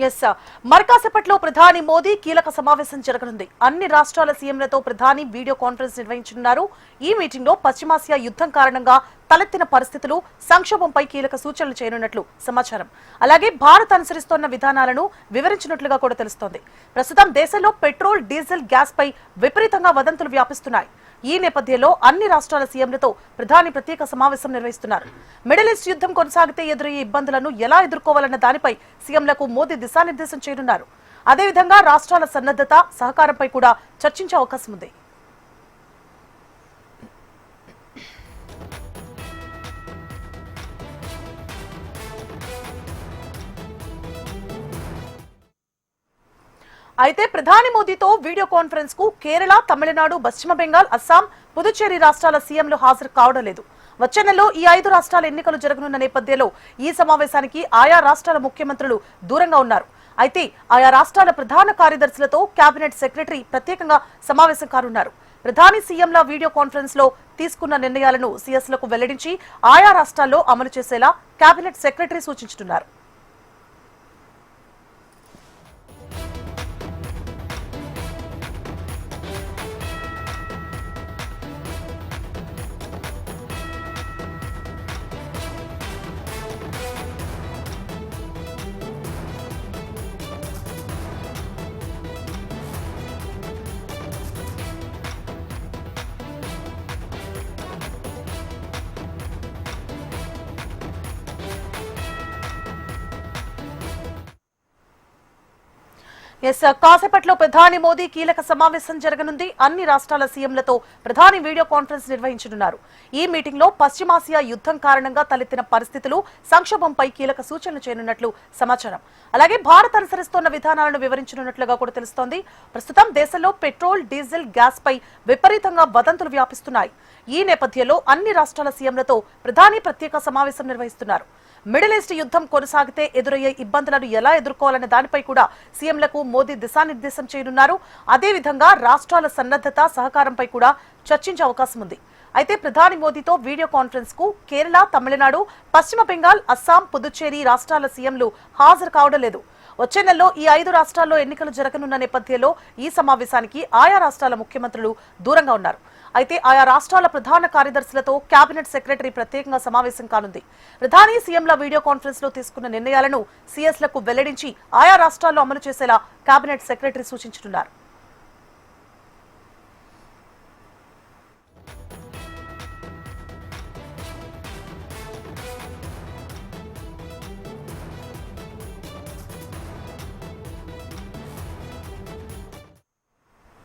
Yes sir. మరికాసేపట్లో ప్రధాని మోదీ కీలక సమావేశం జరగనుంది. అన్ని రాష్ట్రాల సీఎంలతో ప్రధాని వీడియో కాన్ఫరెన్స్ నిర్వహించనున్నారు. ఈ మీటింగ్ లో పశ్చిమాసియా యుద్ధం కారణంగా తలెత్తిన పరిస్థితులు, సంక్షోభంపై కీలక సూచనలు చేయనున్నట్లు సమాచారం. అలాగే భారత్ అనుసరిస్తోన్న విధానాలను వివరించినట్లుగా కూడా తెలుస్తోంది. ప్రస్తుతం దేశంలో పెట్రోల్, డీజిల్, గ్యాస్ పై విపరీతంగా వదంతులు వ్యాపిస్తున్నాయి. ఈ నేపథ్యంలో అన్ని రాష్ట్రాల సీఎంలతో ప్రధాని ప్రత్యేక సమావేశం నిర్వహిస్తున్నారు. మిడిల్ ఈస్ట్ యుద్ధం కొనసాగితే ఎదురయ్యే ఇబ్బందులను ఎలా ఎదుర్కోవాలన్న దానిపై సీఎంలకు మోదీ దిశానిర్దేశం చేయనున్నారు. అదేవిధంగా రాష్ట్రాల సన్నద్ధత, సహకారంపై కూడా చర్చించే అవకాశం ఉంది. అయితే ప్రధాని మోదీతో వీడియో కాన్ఫరెన్స్ కు కేరళ, తమిళనాడు, పశ్చిమ బెంగాల్, అస్సాం, పుదుచ్చేరి రాష్ట్రాల సీఎంలు హాజరు కావడం లేదు. వచ్చే నెలలో ఈ 5 రాష్ట్రాల ఎన్నికలు జరగనున్న నేపథ్యంలో ఈ సమావేశానికి ఆయా రాష్ట్రాల ముఖ్యమంత్రులు దూరంగా ఉన్నారు. అయితే ఆయా రాష్ట్రాల ప్రధాన కార్యదర్శులతో కేబినెట్ సెక్రటరీ ప్రత్యేకంగా సమావేశం కానున్నారు. ప్రధాని సీఎంల వీడియో కాన్ఫరెన్స్ లో తీసుకున్న నిర్ణయాలను సీఎస్లకు వెల్లడించి ఆయా రాష్ట్రాల్లో అమలు చేసేలా కేబినెట్ సెక్రటరీ సూచించుతున్నారు. కాసేపట్లో ప్రధాని మోదీ కీలక సమావేశం జరగనుంది. అన్ని రాష్ట్రాల సీఎంలతో ప్రధాని వీడియో కాన్ఫరెన్స్ నిర్వహించనున్నారు. ఈ మీటింగ్ లో పశ్చిమాసియా యుద్ధం కారణంగా తలెత్తిన పరిస్థితులు, సంక్షోభంపై కీలక సూచనలు చేయనున్నట్లు సమాచారం. అలాగే భారత్ అనుసరిస్తోన్న విధానాలను వివరించనున్నట్లుగా కూడా తెలుస్తోంది. ప్రస్తుతం దేశంలో పెట్రోల్, డీజిల్, గ్యాస్ పై విపరీతంగా వదంతులు వ్యాపిస్తున్నాయి. ఈ నేపథ్యంలో అన్ని రాష్ట్రాల సీఎంలతో ప్రధాని ప్రత్యేక సమావేశం నిర్వహిస్తున్నారు. మిడిల్ ఈస్ట్ యుద్ధం కొనసాగితే ఎదురయ్యే ఇబ్బందులను ఎలా ఎదుర్కోవాలనే దానిపై కూడా సీఎంలకు మోదీ దిశానిర్దేశం చేయనున్నారు. అదేవిధంగా రాష్ట్రాల సన్నద్ధత, సహకారంపై కూడా చర్చించే అవకాశం ఉంది. అయితే ప్రధాని మోదీతో వీడియో కాన్ఫరెన్స్ కు కేరళ, తమిళనాడు, పశ్చిమ బెంగాల్, అస్సాం, పుదుచ్చేరి రాష్ట్రాల సీఎంలు హాజరు కావడం లేదు. వచ్చే నెలలో ఈ 5 రాష్ట్రాల్లో ఎన్నికలు జరగనున్న నేపథ్యంలో ఈ సమావేశానికి ఆయా రాష్ట్రాల ముఖ్యమంత్రులు దూరంగా ఉన్నారు. అయితే ఆయా రాష్ట్రాల ప్రధాన కార్యదర్శులతో కేబినెట్ సెక్రటరీ ప్రత్యేకంగా సమావేశం కానుంది. ప్రధాని సీఎంల వీడియో కాన్ఫరెన్స్ లో తీసుకున్న నిర్ణయాలను సీఎస్లకు వెల్లడించి ఆయా రాష్ట్రాల్లో అమలు చేసేలా కేబినెట్ సెక్రటరీ సూచించనున్నారు.